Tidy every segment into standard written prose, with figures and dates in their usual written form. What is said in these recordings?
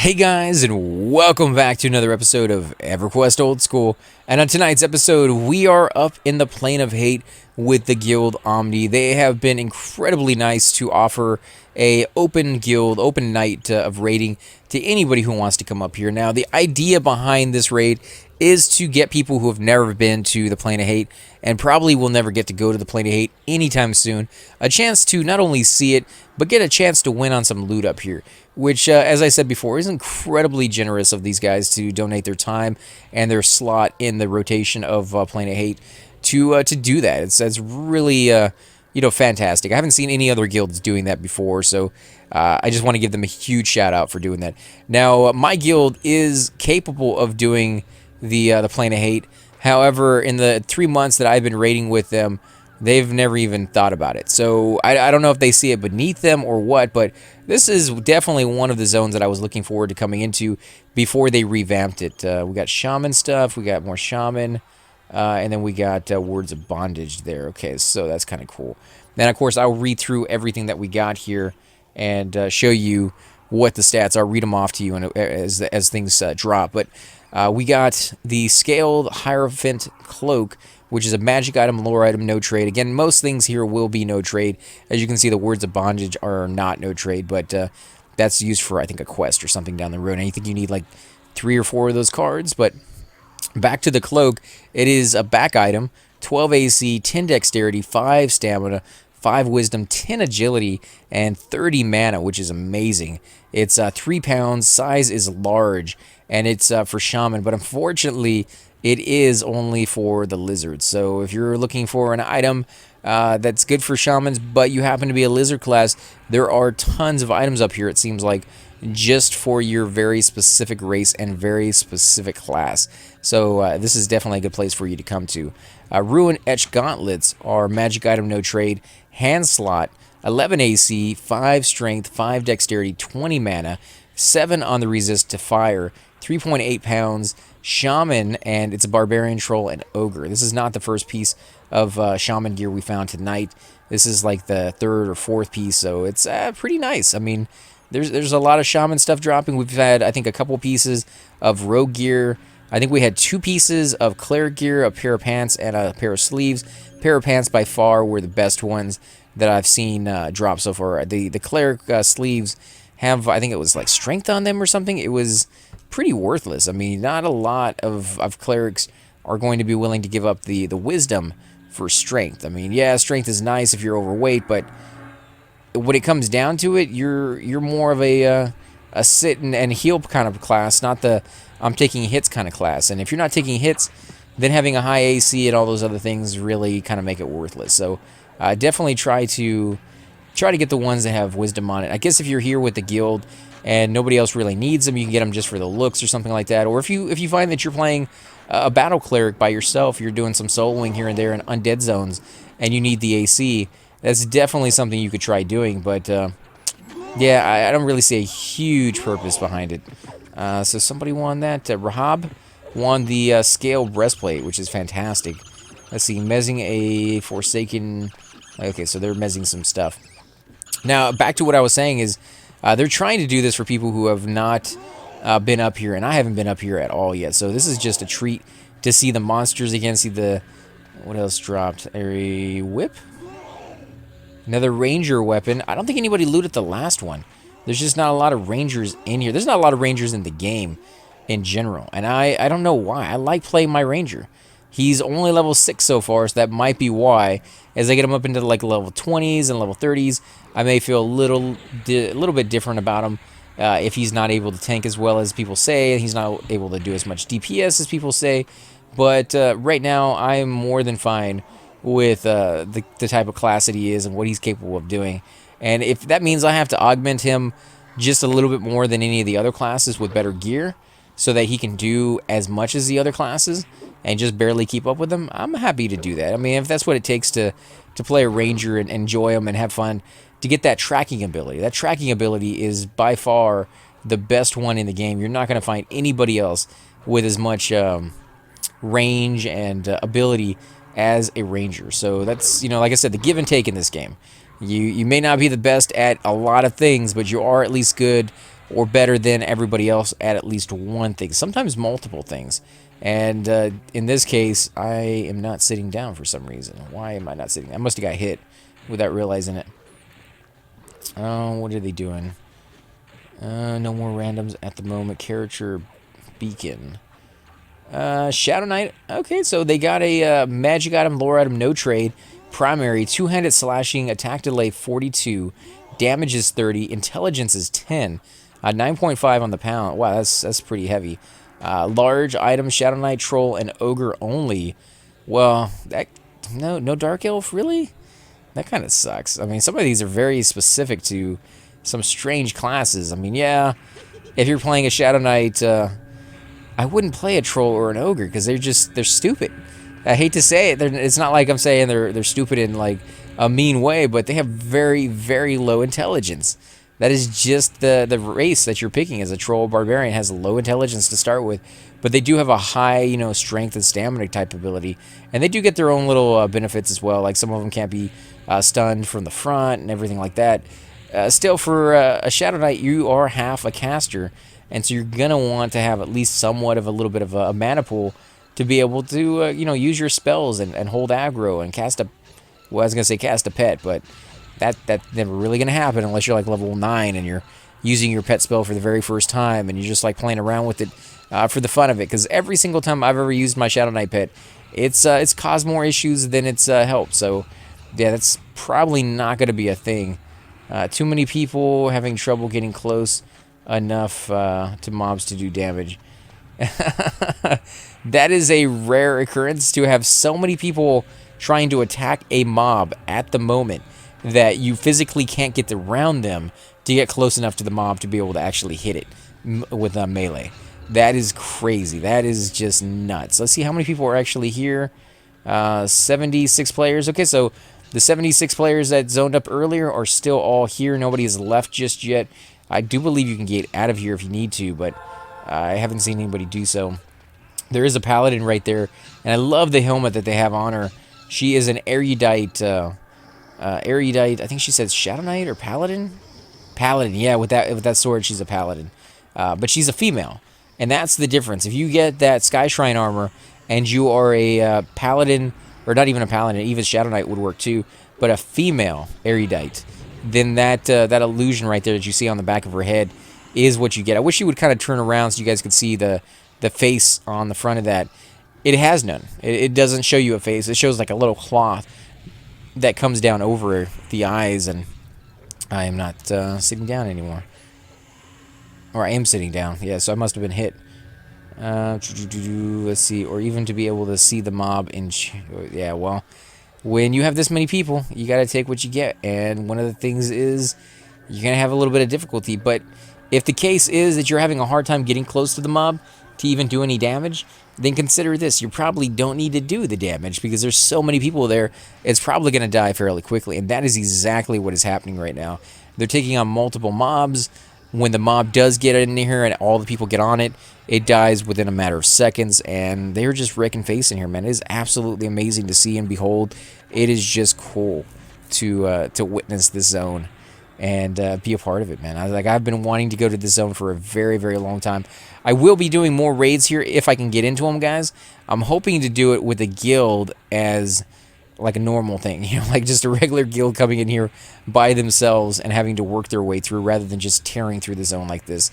Hey guys, and welcome back to another episode of Everquest Old School. And on tonight's episode, we are up in the plane of hate with the guild Omni. They have been incredibly nice to offer a open guild, open night of raiding to anybody who wants to come up here. Now, the idea behind this raid is to get people who have never been to the plane of hate and probably will never get to go to the plane of hate anytime soon a chance to not only see it, but get a chance to win on some loot up here, which, as I said before, is incredibly generous of these guys to donate their time and their slot in the rotation of Plane of Hate to do that. It's really fantastic. I haven't seen any other guilds doing that before, so I just want to give them a huge shout out for doing that. Now, my guild is capable of doing the Plane of Hate. However, in the 3 months that I've been raiding with them, they've never even thought about it. So I don't know if they see it beneath them or what, but this is definitely one of the zones that I was looking forward to coming into before they revamped it. We got shaman stuff, we got more shaman, and then we got words of bondage there. Okay, so that's kind of cool. Then, of course, I'll read through everything that we got here and show you what the stats are, read them off to you as things drop. But we got the Scaled Hierophant Cloak, which is a magic item, lore item, no trade. Again, most things here will be no trade. As you can see, the Words of Bondage are not no trade, but that's used for, I think, a quest or something down the road. And I think you need like 3 or 4 of those cards. But back to the Cloak, it is a back item, 12 AC, 10 Dexterity, 5 Stamina, 5 Wisdom, 10 Agility, and 30 Mana, which is amazing. It's 3 pounds, size is large, and it's for Shaman, but unfortunately, it is only for the lizards. So if you're looking for an item that's good for shamans, but you happen to be a lizard class, there are tons of items up here, it seems like, just for your very specific race and very specific class. So this is definitely a good place for you to come to. Ruin Etched Gauntlets are magic item, no trade, hand slot, 11 AC, 5 strength, 5 dexterity, 20 mana, 7 on the resist to fire, 3.8 pounds, shaman, and it's a barbarian, troll, and ogre. This is not the first piece of shaman gear we found tonight. This is like the 3rd or 4th piece, so it's pretty nice. I mean, there's a lot of shaman stuff dropping. We've had, I think, a couple pieces of rogue gear. I think we had 2 pieces of cleric gear, a pair of pants, and a pair of sleeves. Pair of pants by far were the best ones that I've seen drop so far. The cleric sleeves have, I think it was like strength on them or something. It was pretty worthless. I mean, not a lot of clerics are going to be willing to give up the wisdom for strength. I mean, yeah, strength is nice if you're overweight, but when it comes down to it, you're more of a sit and heal kind of class, not the I'm taking hits kind of class. And if you're not taking hits, then having a high AC and all those other things really kind of make it worthless. So definitely try to get the ones that have wisdom on it. I guess if you're here with the guild and nobody else really needs them, you can get them just for the looks or something like that. Or if you find that you're playing a battle cleric by yourself, you're doing some soloing here and there in undead zones, and you need the AC, that's definitely something you could try doing. But yeah, I don't really see a huge purpose behind it. So somebody won that. Rahab won the Scale Breastplate, which is fantastic. Let's see, mezzing a Forsaken. Okay, so they're mezzing some stuff. Now, back to what I was saying is, they're trying to do this for people who have not been up here, and I haven't been up here at all yet. So this is just a treat to see the monsters again, see the... What else dropped? A whip? Another ranger weapon. I don't think anybody looted the last one. There's just not a lot of rangers in here. There's not a lot of rangers in the game in general, and I don't know why. I like playing my ranger. He's only level 6 so far, so that might be why. As I get him up into like level 20s and level 30s, I may feel a little bit different about him. If he's not able to tank as well as people say, he's not able to do as much DPS as people say. But right now, I'm more than fine with the type of class that he is and what he's capable of doing. And if that means I have to augment him just a little bit more than any of the other classes with better gear, so that he can do as much as the other classes and just barely keep up with them, I'm happy to do that. I mean, if that's what it takes to play a ranger and enjoy them and have fun, to get that tracking ability. That tracking ability is by far the best one in the game. You're not going to find anybody else with as much range and ability as a ranger. So that's, like I said, the give and take in this game. You may not be the best at a lot of things, but you are at least good or better than everybody else at least one thing, sometimes multiple things. And in this case, I am not sitting down for some reason. Why am I not sitting? I must have got hit without realizing it. Oh, what are they doing? No more randoms at the moment. Character beacon. Shadow Knight. Okay, so they got a magic item, lore item, no trade. Primary, two-handed slashing, attack delay 42, damage is 30, intelligence is 10, 9.5 on the pound. Wow, that's pretty heavy. Large item, Shadow Knight, Troll, and Ogre only. Well, that no Dark Elf, really? That kind of sucks. I mean, some of these are very specific to some strange classes. I mean, yeah, if you're playing a Shadow Knight, I wouldn't play a Troll or an Ogre because they're stupid. I hate to say it. It's not like I'm saying they're stupid in like a mean way, but they have very, very low intelligence. That is just the race that you're picking as a Troll Barbarian has low intelligence to start with, but they do have a high, strength and stamina type ability, and they do get their own little benefits as well. Like some of them can't be stunned from the front and everything like that. Still, for a Shadow Knight, you are half a caster, and so you're gonna want to have at least somewhat of a little bit of a mana pool to be able to, use your spells and hold aggro and cast a, well, I was gonna say cast a pet, but that's never really gonna happen unless you're like level 9 and you're using your pet spell for the very first time and you're just like playing around with it for the fun of it. Because every single time I've ever used my Shadow Knight pet, it's caused more issues than it's helped. So yeah, that's probably not gonna be a thing. Too many people having trouble getting close enough to mobs to do damage. That is a rare occurrence to have so many people trying to attack a mob at the moment that you physically can't get around them to get close enough to the mob to be able to actually hit it with a melee. That is crazy. That is just nuts. Let's see how many people are actually here. 76 players. Okay, so the 76 players that zoned up earlier are still all here. Nobody has left just yet. I do believe you can get out of here if you need to, but I haven't seen anybody do so. There is a paladin right there, and I love the helmet that they have on her. She is an erudite, erudite. I think she says Shadow Knight or paladin. Paladin, yeah. With that sword, she's a paladin, but she's a female, and that's the difference. If you get that Sky Shrine armor and you are a paladin, or not even a paladin, even Shadow Knight would work too, but a female erudite, then that illusion right there that you see on the back of her head is what you get. I wish you would kind of turn around so you guys could see the face on the front of that. It has none. It doesn't show you a face. It shows like a little cloth that comes down over the eyes, and I am not sitting down anymore. Or I am sitting down. Yeah, so I must have been hit. Let's see. Or even to be able to see the mob in... Yeah, well, when you have this many people, you got to take what you get. And one of the things is you're going to have a little bit of difficulty. But if the case is that you're having a hard time getting close to the mob to even do any damage, then consider this. You probably don't need to do the damage because there's so many people there, it's probably going to die fairly quickly. And that is exactly what is happening right now. They're taking on multiple mobs. When the mob does get in here and all the people get on it, it dies within a matter of seconds. And they're just wrecking face in here, man. It is absolutely amazing to see and behold. It is just cool to witness this zone and be a part of it, man. I've been wanting to go to this zone for a very, very long time. I will be doing more raids here if I can get into them, guys. I'm hoping to do it with a guild as like a normal thing, like just a regular guild coming in here by themselves and having to work their way through rather than just tearing through the zone like this.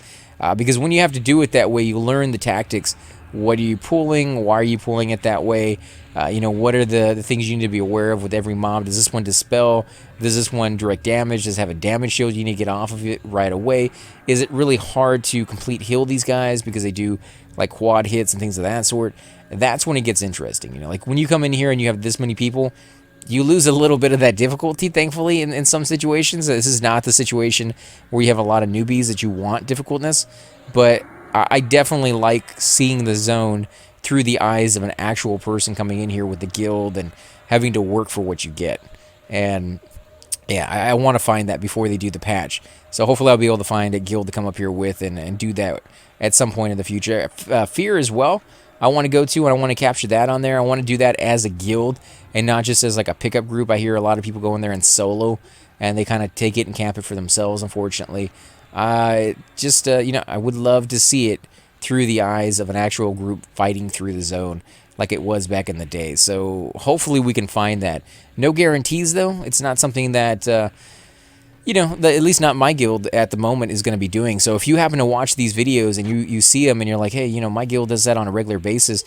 Because when you have to do it that way, you learn the tactics. What are you pulling? Why are you pulling it that way? What are the things you need to be aware of with every mob? Does this one dispel? Does this one direct damage? Does it have a damage shield? You need to get off of it right away. Is it really hard to complete heal these guys because they do like quad hits and things of that sort? That's when it gets interesting. Like when you come in here and you have this many people, you lose a little bit of that difficulty, thankfully, in some situations. This is not the situation where you have a lot of newbies that you want difficultness, but I definitely like seeing the zone through the eyes of an actual person coming in here with the guild and having to work for what you get. And yeah, I want to find that before they do the patch. So hopefully I'll be able to find a guild to come up here with and do that at some point in the future. Fear as well, I want to go to, and I want to capture that on there. I want to do that as a guild and not just as like a pickup group. I hear a lot of people go in there and solo, and they kind of take it and camp it for themselves, unfortunately. Just you know, I would love to see it through the eyes of an actual group fighting through the zone like it was back in the day. So hopefully we can find that. No guarantees though. It's not something that you know, at least not my guild at the moment is going to be doing. So if you happen to watch these videos and you see them and you're like, hey, you know, my guild does that on a regular basis,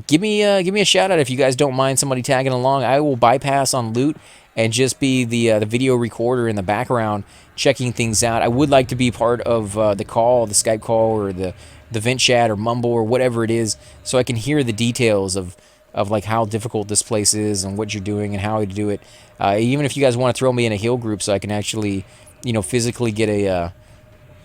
give me a shout out if you guys don't mind somebody tagging along. I will bypass on loot and just be the video recorder in the background checking things out. I would like to be part of the call, the Skype call, or the vent chat or mumble or whatever it is, so I can hear the details of like how difficult this place is and what you're doing and how to do it. Even if you guys want to throw me in a heal group so I can actually, you know, physically get a,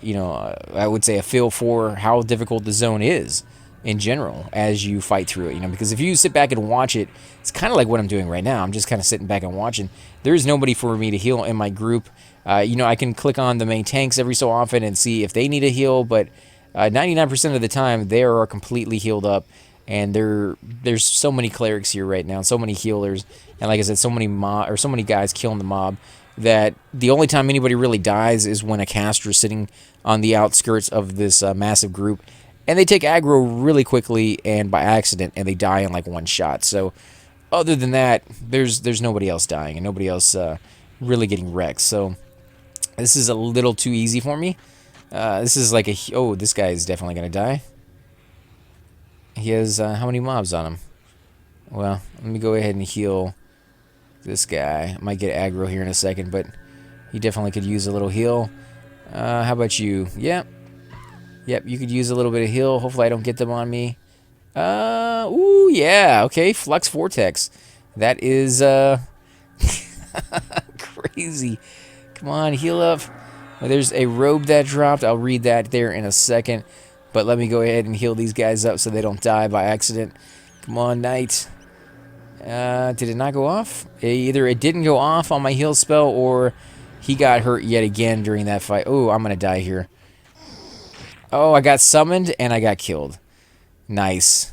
you know, I would say a feel for how difficult the zone is in general as you fight through it. You know, because if you sit back and watch it, it's kind of like what I'm doing right now. I'm just kind of sitting back and watching. There's nobody for me to heal in my group. You know, I can click on the main tanks every so often and see if they need a heal, but 99% of the time they are completely healed up. And there's so many clerics here right now, so many healers, and like I said, so many guys killing the mob that the only time anybody really dies is when a caster is sitting on the outskirts of this massive group, and they take aggro really quickly and by accident, and they die in like one shot. So other than that, there's nobody else dying and nobody else really getting wrecked. So this is a little too easy for me. This is like oh, this guy is definitely gonna die. He has how many mobs on him? Well, let me go ahead and heal this guy. I might get aggro here in a second, but he definitely could use a little heal. How about you? Yep, you could use a little bit of heal. Hopefully I don't get them on me. Ooh, yeah, okay, Flux Vortex. That is crazy. Come on, heal up. Well, there's a robe that dropped. I'll read that there in a second. But let me go ahead and heal these guys up so they don't die by accident. Come on, Knight. Did it not go off? Either it didn't go off on my heal spell or he got hurt yet again during that fight. Oh, I'm going to die here. Oh, I got summoned and I got killed. Nice.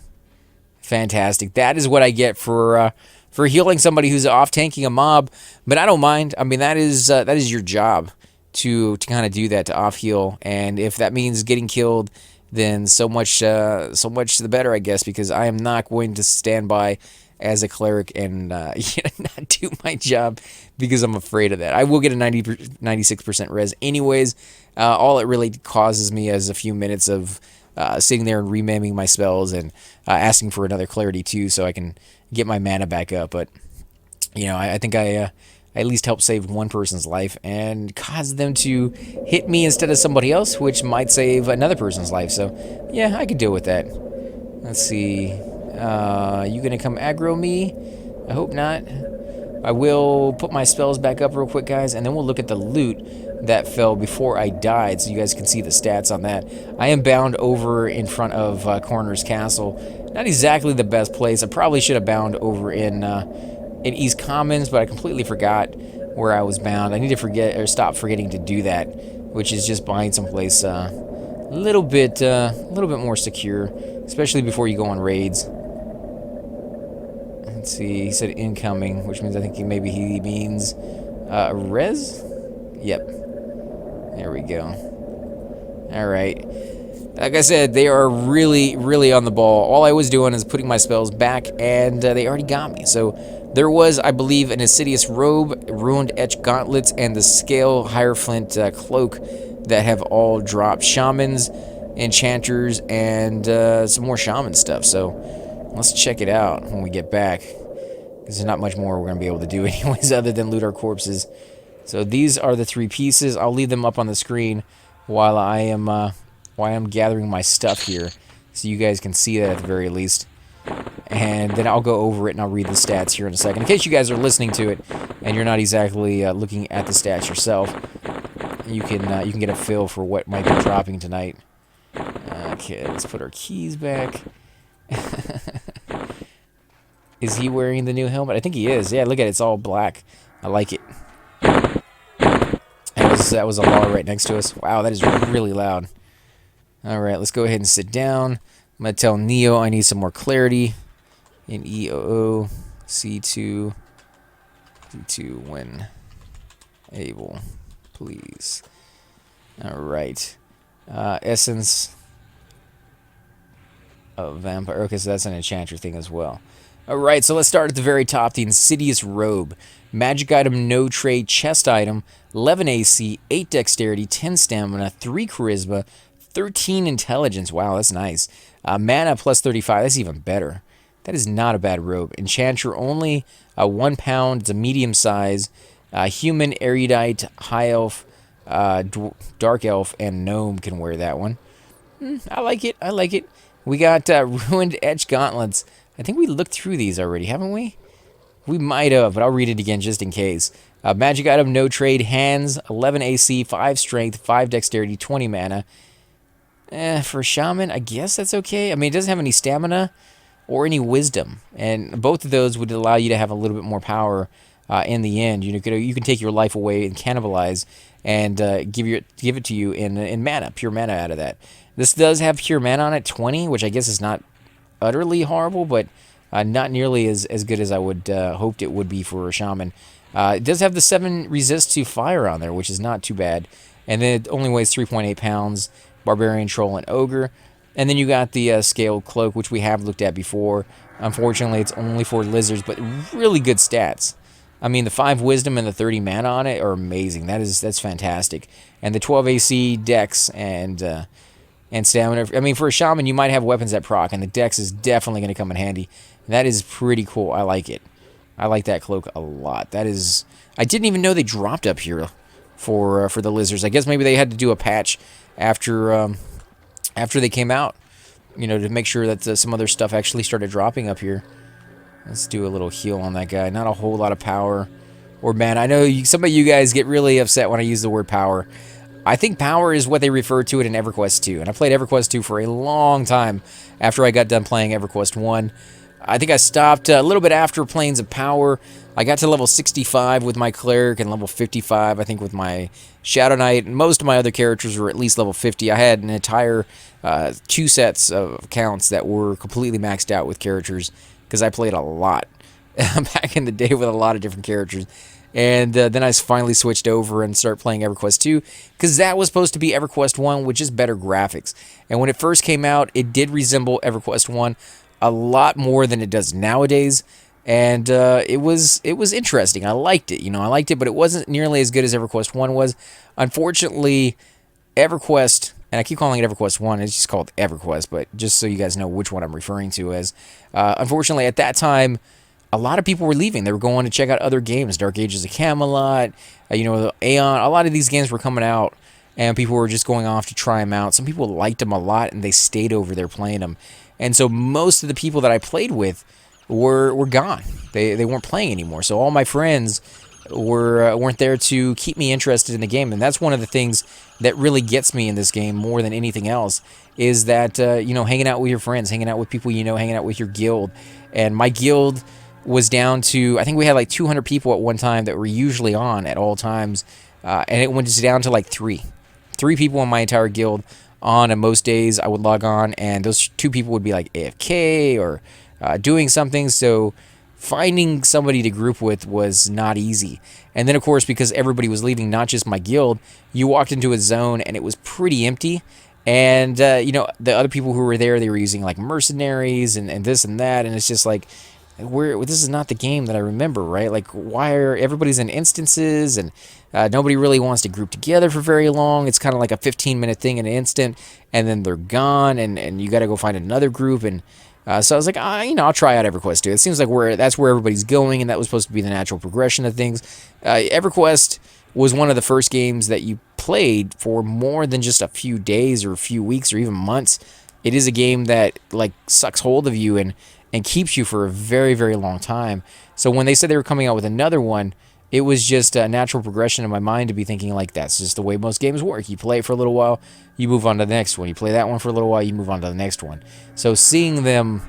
Fantastic. That is what I get for healing somebody who's off tanking a mob. But I don't mind. I mean, that is your job to kind of do that, to off heal. And if that means getting killed, then so much the better, I guess, because I am not going to stand by as a cleric and you know, not do my job because I'm afraid of that. I will get a 96% res anyways. All it really causes me is a few minutes of sitting there and remamming my spells and asking for another clarity too, so I can get my mana back up. But you know, I think I at least help save one person's life and cause them to hit me instead of somebody else, which might save another person's life. So, yeah, I could deal with that. Let's see. You gonna come aggro me? I hope not. I will put my spells back up real quick, guys, and then we'll look at the loot that fell before I died, so you guys can see the stats on that. I am bound over in front of Coroner's Castle. Not exactly the best place. I probably should have bound over in East Commons, but I completely forgot where I was bound. I need to stop forgetting to do that, which is just buying someplace a little bit more secure, especially before you go on raids. Let's see. He said incoming, which means I think maybe he means res. Yep. There we go. All right. Like I said, they are really, really on the ball. All I was doing is putting my spells back, and they already got me. So there was, I believe, an Insidious Robe, Ruined Etch Gauntlets, and the Scale Hierophant Cloak that have all dropped. Shamans, Enchanters, and some more Shaman stuff. So let's check it out when we get back. There's not much more we're going to be able to do anyways other than loot our corpses. So these are the three pieces. I'll leave them up on the screen while I am gathering my stuff here, so you guys can see that at the very least. And then I'll go over it and I'll read the stats here in a second. In case you guys are listening to it and you're not exactly looking at the stats yourself, you can get a feel for what might be dropping tonight. Okay, let's put our keys back. Is he wearing the new helmet? I think he is. Yeah, look at it. It's all black. I like it. That was a law right next to us. Wow, that is really loud. Alright, let's go ahead and sit down. I'm going to tell Neo I need some more clarity. In EOO, C2, D2 when able, please. All right. Essence of Vampire. Okay, so that's an enchanter thing as well. All right, so let's start at the very top. The Insidious Robe. Magic item, no trade, chest item, 11 AC, 8 dexterity, 10 stamina, 3 charisma, 13 intelligence. Wow, that's nice. Mana plus 35. That's even better. That is not a bad robe. Enchanter only, 1 pound. It's a medium size. Human, erudite, high elf, dark elf, and gnome can wear that one. I like it. I like it. We got Ruined Edge Gauntlets. I think we looked through these already, haven't we? We might have, but I'll read it again just in case. Magic item, no trade, hands, 11 AC, 5 strength, 5 dexterity, 20 mana. For a shaman, I guess that's okay. I mean, it doesn't have any stamina or any wisdom, and both of those would allow you to have a little bit more power in the end. You can take your life away and cannibalize, and give it to you in mana, pure mana out of that. This does have pure mana on it, 20, which I guess is not utterly horrible, but not nearly as good as I would hoped it would be for a shaman. It does have the 7 resist to fire on there, which is not too bad. And then it only weighs 3.8 pounds, barbarian, troll, and ogre. And then you got the scaled cloak, which we have looked at before. Unfortunately, it's only for lizards, but really good stats. I mean, the 5 wisdom and the 30 mana on it are amazing. That's fantastic. And the 12 AC, dex, and stamina. I mean, for a shaman, you might have weapons that proc, and the dex is definitely going to come in handy. And that is pretty cool. I like it. I like that cloak a lot. That is... I didn't even know they dropped up here for the lizards. I guess maybe they had to do a patch after they came out, to make sure that some other stuff actually started dropping up here. Let's do a little heal on that guy. Not a whole lot of power or mana. I know some of you guys get really upset when I use the word power. I think power is what they refer to it in Everquest 2. And I played Everquest 2 for a long time after I got done playing Everquest 1. I think I stopped a little bit after Planes of Power. I got to level 65 with my Cleric and level 55, I think, with my Shadow Knight. Most of my other characters were at least level 50. I had an entire 2 sets of accounts that were completely maxed out with characters because I played a lot back in the day with a lot of different characters. And then I finally switched over and started playing Everquest 2 because that was supposed to be Everquest 1 with just better graphics. And when it first came out, it did resemble Everquest 1 a lot more than it does nowadays. And it was interesting. I liked it. I liked it, but it wasn't nearly as good as Everquest 1 was. Unfortunately, Everquest, and I keep calling it Everquest 1, it's just called Everquest, but just so you guys know which one I'm referring to as. Unfortunately, at that time, a lot of people were leaving. They were going to check out other games, Dark Ages of Camelot, Aeon. A lot of these games were coming out, and people were just going off to try them out. Some people liked them a lot, and they stayed over there playing them. And so most of the people that I played with were gone. They weren't playing anymore. So all my friends weren't there to keep me interested in the game. And that's one of the things that really gets me in this game more than anything else is that, hanging out with your friends, hanging out with people hanging out with your guild. And my guild was down to, I think we had like 200 people at one time that were usually on at all times. And it went just down to like 3 people in my entire guild on, and most days I would log on and those 2 people would be like AFK or doing something. So finding somebody to group with was not easy. And then of course, because everybody was leaving, not just my guild, you walked into a zone and it was pretty empty. And the other people who were there, they were using like mercenaries and this and that, and it's just like, this is not the game that I remember, right? Like, why are everybody's in instances, and nobody really wants to group together for very long. It's kind of like a 15-minute thing in an instant, and then they're gone, and you got to go find another group. And so I was like, I'll try out Everquest 2. It seems like that's where everybody's going, and that was supposed to be the natural progression of things. Everquest was one of the first games that you played for more than just a few days or a few weeks or even months. It is a game that like sucks hold of you and keeps you for a very, very long time. So when they said they were coming out with another one, it was just a natural progression in my mind to be thinking like, that's just the way most games work. You play it for a little while, you move on to the next one. You play that one for a little while, you move on to the next one. So seeing them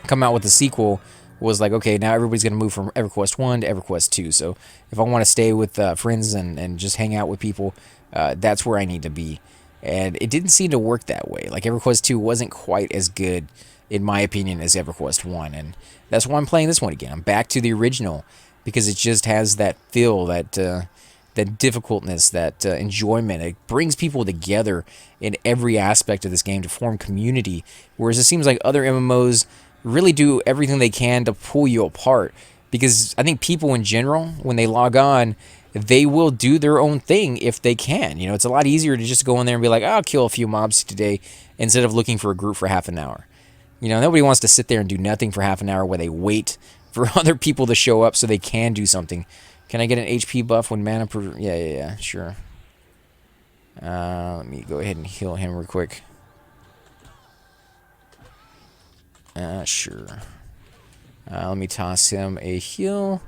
come out with the sequel was like, okay, now everybody's going to move from Everquest 1 to Everquest 2. So if I want to stay with friends and just hang out with people, that's where I need to be. And it didn't seem to work that way. Like Everquest 2 wasn't quite as good, in my opinion, as Everquest 1. And that's why I'm playing this one again. I'm back to the original because it just has that feel, that that difficultness, that enjoyment. It brings people together in every aspect of this game to form community, whereas it seems like other MMOs really do everything they can to pull you apart. Because I think people in general, when they log on, they will do their own thing if they can. You know, it's a lot easier to just go in there and be like, I'll kill a few mobs today, instead of looking for a group for half an hour. You know, nobody wants to sit there and do nothing for half an hour where they wait for other people to show up so they can do something. Can I get an HP buff when mana per... Yeah, sure. Let me go ahead and heal him real quick. Sure. Let me toss him a heal.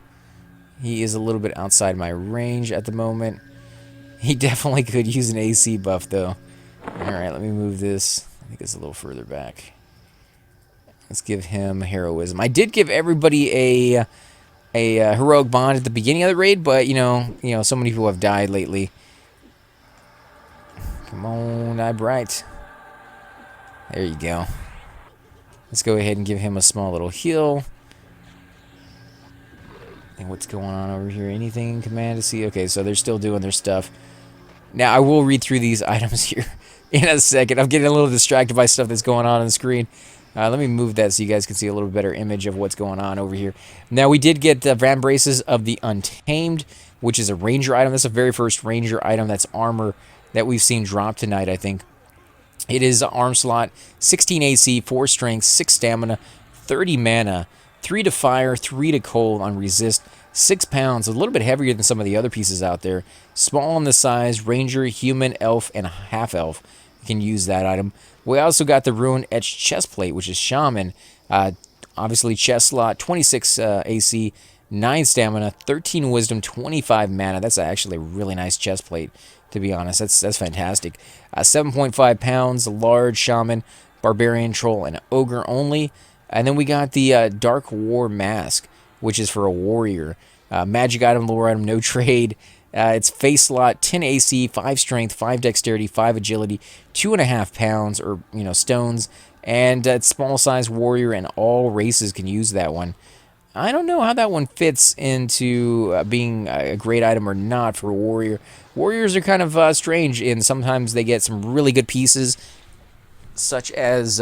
He is a little bit outside my range at the moment. He definitely could use an AC buff, though. Alright, let me move this. I think it's a little further back. Let's give him heroism. I did give everybody a heroic bond at the beginning of the raid, but you know, so many people have died lately. Come on, die bright. There you go. Let's go ahead and give him a small little heal. And what's going on over here? Anything in command to see? Okay, so they're still doing their stuff. Now, I will read through these items here in a second. I'm getting a little distracted by stuff that's going on the screen. Let me move that so you guys can see a little better image of what's going on over here. Now, we did get Van Braces of the Untamed, which is a ranger item. That's the very first ranger item. That's armor that we've seen drop tonight, I think. It is an arm slot, 16 AC, 4 strength, 6 stamina, 30 mana, 3 to fire, 3 to cold on resist, 6 pounds, a little bit heavier than some of the other pieces out there. Small on the size, ranger, human, elf, and half elf. You can use that item. We also got the Ruin Etched chest plate, which is shaman. Obviously, chest slot, 26 AC, 9 stamina, 13 wisdom, 25 mana. That's actually a really nice chest plate, to be honest. That's fantastic. 7.5 pounds, large shaman, barbarian, troll, and ogre only. And then we got the Dark War Mask, which is for a warrior. Magic item, lore item, no trade. It's face slot, 10 AC, 5 strength, 5 dexterity, 5 agility, 2.5 pounds, or stones. And it's small size warrior, and all races can use that one. I don't know how that one fits into being a great item or not for a warrior. Warriors are kind of strange, and sometimes they get some really good pieces, such as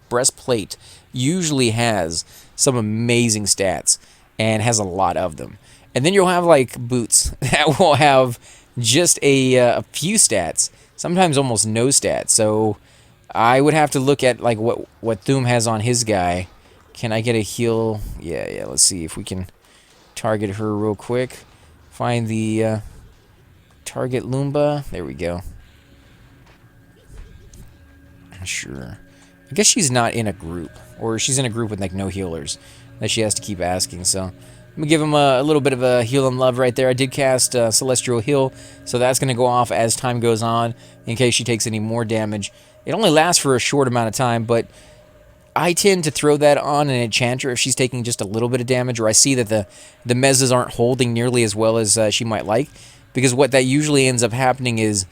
breastplate usually has some amazing stats and has a lot of them. And then you'll have like boots that will have just a few stats, sometimes almost no stats. So I would have to look at like what Thum has on his guy. Can I get a heal? Yeah, let's see if we can target her real quick. Find the target Lumba. There we go. Sure. I guess she's not in a group, or she's in a group with like no healers that she has to keep asking. So I'm gonna give him a little bit of a heal and love right there. I did cast Celestial Heal, so that's gonna go off as time goes on in case she takes any more damage. It only lasts for a short amount of time, but I tend to throw that on an enchanter if she's taking just a little bit of damage, or I see that the mezzas aren't holding nearly as well as she might like, because what that usually ends up happening is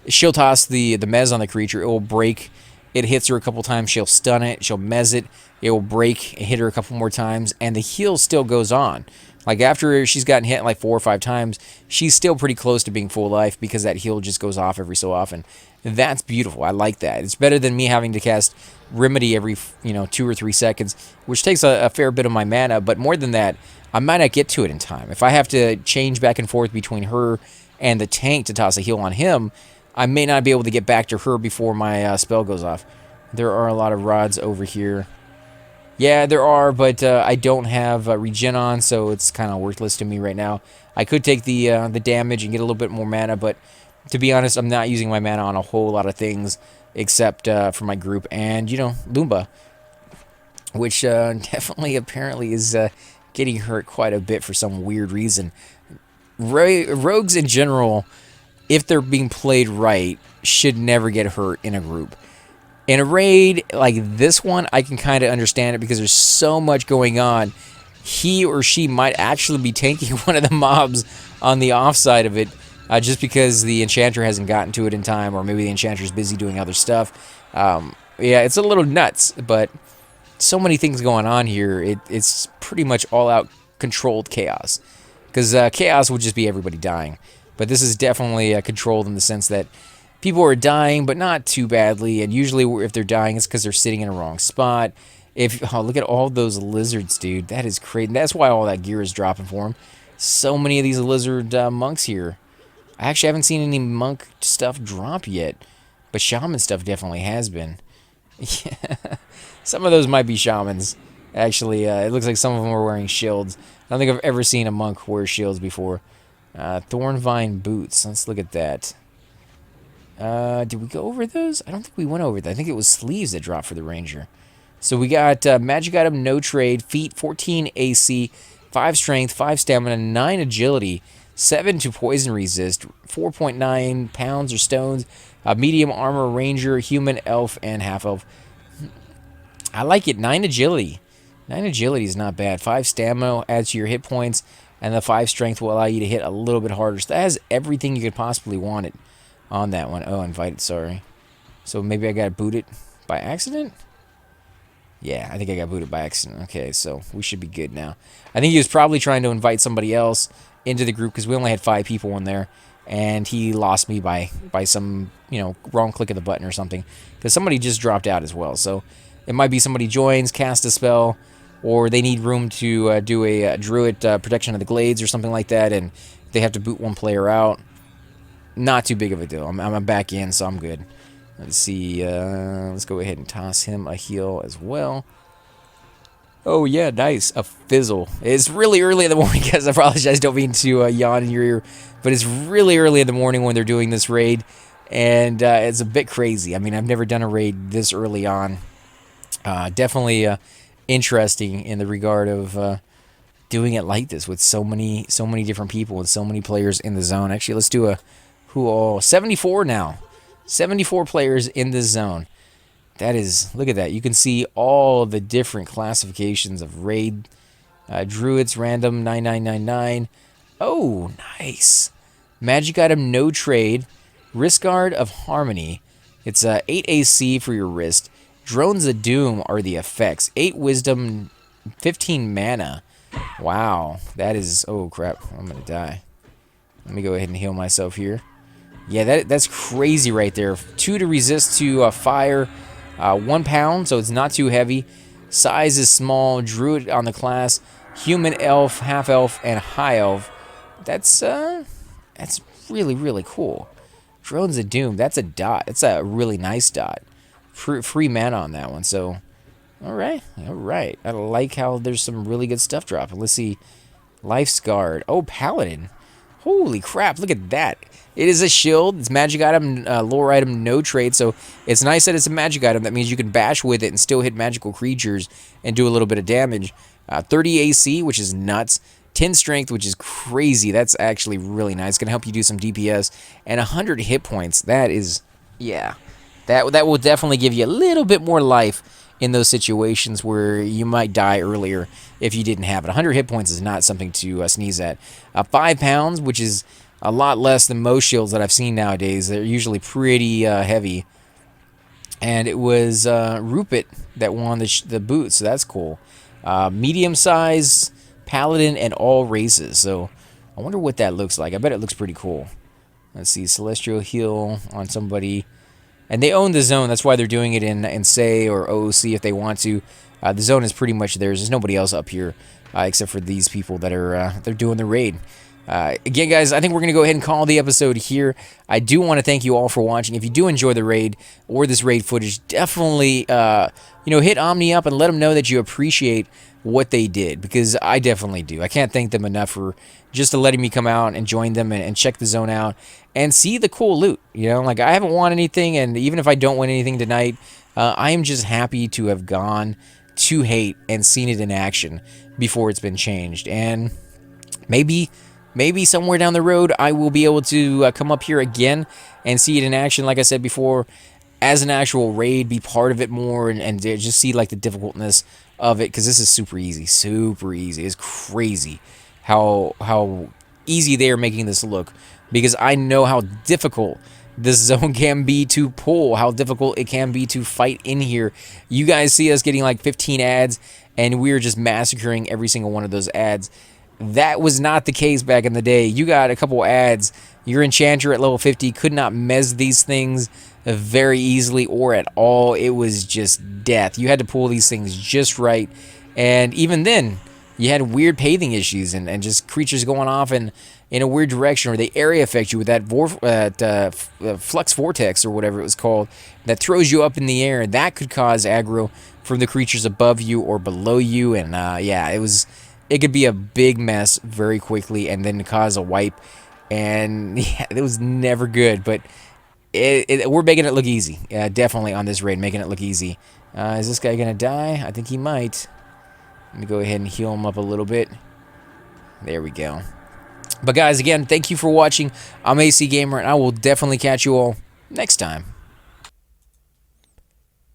she'll toss the mez on the creature, it will break. It hits her a couple times, she'll stun it, she'll mez it, it will break, hit her a couple more times, and the heal still goes on. Like after she's gotten hit like 4 or 5 times, she's still pretty close to being full life because that heal just goes off every so often. That's beautiful. I like that. It's better than me having to cast Remedy every 2 or 3 seconds, which takes a fair bit of my mana, but more than that, I might not get to it in time. If I have to change back and forth between her and the tank to toss a heal on him, I may not be able to get back to her before my spell goes off. There are a lot of rods over here. Yeah, there are, but I don't have regen on, so it's kind of worthless to me right now. I could take the damage and get a little bit more mana, but to be honest, I'm not using my mana on a whole lot of things except for my group and, Lumba, which definitely apparently is getting hurt quite a bit for some weird reason. Rogues in general, if they're being played right, should never get hurt in a group. In a raid like this one, I can kind of understand it because there's so much going on. He or she might actually be tanking one of the mobs on the offside of it just because the enchanter hasn't gotten to it in time, or maybe the enchanter's busy doing other stuff. Yeah, it's a little nuts, but so many things going on here. It's pretty much all-out controlled chaos. because chaos would just be everybody dying. But this is definitely controlled in the sense that people are dying, but not too badly. And usually, if they're dying, it's because they're sitting in a wrong spot. Look at all those lizards, dude. That is crazy. That's why all that gear is dropping for them. So many of these lizard monks here. I actually haven't seen any monk stuff drop yet, but shaman stuff definitely has been. Yeah. Some of those might be shamans. Actually, it looks like some of them are wearing shields. I don't think I've ever seen a monk wear shields before. Thornvine boots. Let's look at that. Did we go over those? I don't think we went over that. I think it was sleeves that dropped for the ranger. So we got magic item, no trade, feet, 14 AC, 5 strength, 5 stamina, 9 agility, 7 to poison resist, 4.9 pounds or stones, medium armor, ranger, human, elf, and half elf. I like it. 9 agility. 9 agility is not bad. 5 stamina adds to your hit points, and the 5 strength will allow you to hit a little bit harder. So that has everything you could possibly want it on that one. Oh, invited, sorry. So maybe I got booted by accident? Yeah, I think I got booted by accident. Okay, so we should be good now. I think he was probably trying to invite somebody else into the group because we only had 5 people in there, and he lost me by some, wrong click of the button or something, because somebody just dropped out as well. So it might be somebody joins, cast a spell, or they need room to do a druid protection of the glades or something like that, and they have to boot one player out. Not too big of a deal. I'm back in, so I'm good. Let's see. Let's go ahead and toss him a heal as well. Oh, yeah, nice. A fizzle. It's really early in the morning, guys. I apologize. Don't mean to yawn in your ear. But it's really early in the morning when they're doing this raid. And it's a bit crazy. I mean, I've never done a raid this early on. Definitely interesting in the regard of doing it like this with so many different people and so many players in the zone. Actually, let's do a 74 now. 74 players in this zone. That is, look at that. You can see all the different classifications of raid. Druids, random, 9999. Oh, nice. Magic item, no trade. Wrist guard of harmony. It's 8 AC for your wrist. Drones of doom are the effects. 8 wisdom, 15 mana. Wow. That is, oh crap. I'm going to die. Let me go ahead and heal myself here. Yeah, that's crazy right there. 2 to resist to fire, 1 pound, so it's not too heavy. Size is small. Druid on the class. Human, elf, half elf, and high elf. That's really, really cool. Drones of Doom. That's a dot. That's a really nice dot. Free mana on that one. So, all right. I like how there's some really good stuff dropping. Let's see. Life's Guard. Oh, Paladin. Holy crap! Look at that. It is a shield. It's magic item, lore item, no trade. So it's nice that it's a magic item. That means you can bash with it and still hit magical creatures and do a little bit of damage. 30 AC, which is nuts. 10 strength, which is crazy. That's actually really nice. It's going to help you do some DPS. And 100 hit points. That is, yeah. That will definitely give you a little bit more life in those situations where you might die earlier if you didn't have it. 100 hit points is not something to sneeze at. 5 pounds, which is a lot less than most shields that I've seen nowadays. They're usually pretty heavy. And it was Rupert that won the boot, so that's cool. Medium size, paladin, and all races. So I wonder what that looks like. I bet it looks pretty cool. Let's see, Celestial Heal on somebody. And they own the zone. That's why they're doing it in Say or OOC if they want to. The zone is pretty much theirs. There's nobody else up here except for these people that are they're doing the raid. Again, guys, I think we're going to go ahead and call the episode here. I do want to thank you all for watching. If you do enjoy the raid or this raid footage, definitely hit Omni up and let them know that you appreciate what they did, because I definitely do. I can't thank them enough for just letting me come out and join them and check the zone out and see the cool loot. Like, I haven't won anything, and even if I don't win anything tonight, I am just happy to have gone to Hate and seen it in action before it's been changed. And maybe somewhere down the road I will be able to come up here again and see it in action, like I said before, as an actual raid, be part of it more, and just see like the difficultness of it, because this is super easy. It's crazy how easy they are making this look, because I know how difficult this zone can be to pull, how difficult it can be to fight in here. You guys see us getting like 15 ads, and we're just massacring every single one of those ads. That was not the case back in the day. You got a couple ads. Your enchanter at level 50 could not mez these things very easily or at all. It was just death. You had to pull these things just right. And even then, you had weird paving issues and just creatures going off in a weird direction, or they area affect you with that flux vortex or whatever it was called that throws you up in the air. That could cause aggro from the creatures above you or below you. And yeah, it could be a big mess very quickly and then cause a wipe. And yeah, it was never good. But we're making it look easy. Definitely on this raid, making it look easy. Is this guy going to die? I think he might. Let me go ahead and heal him up a little bit. There we go. But guys, again, thank you for watching. I'm AC Gamer, and I will definitely catch you all next time.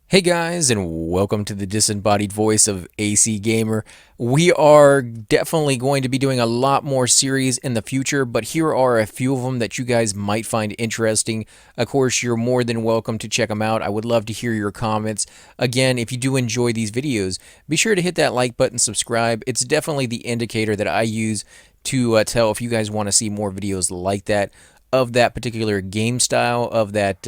Hey guys, and welcome to the disembodied voice of AC Gamer. We are definitely going to be doing a lot more series in the future, but here are a few of them that you guys might find interesting. Of course, you're more than welcome to check them out. I would love to hear your comments. Again, if you do enjoy these videos, be sure to hit that like button, subscribe. It's definitely the indicator that I use to tell if you guys want to see more videos like that, of that particular game style, of that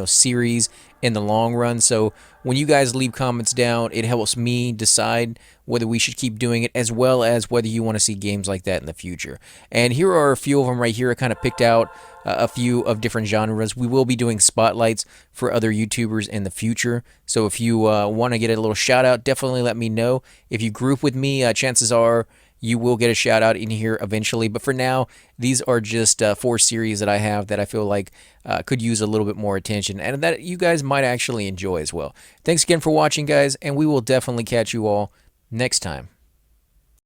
series in the long run. So when you guys leave comments down, it helps me decide whether we should keep doing it, as well as whether you want to see games like that in the future. And here are a few of them right here. I kind of picked out a few of different genres. We will be doing spotlights for other YouTubers in the future. So if you want to get a little shout out, definitely let me know. If you group with me, chances are you will get a shout out in here eventually. But for now, these are just 4 series that I have that I feel like could use a little bit more attention and that you guys might actually enjoy as well. Thanks again for watching, guys, and we will definitely catch you all next time.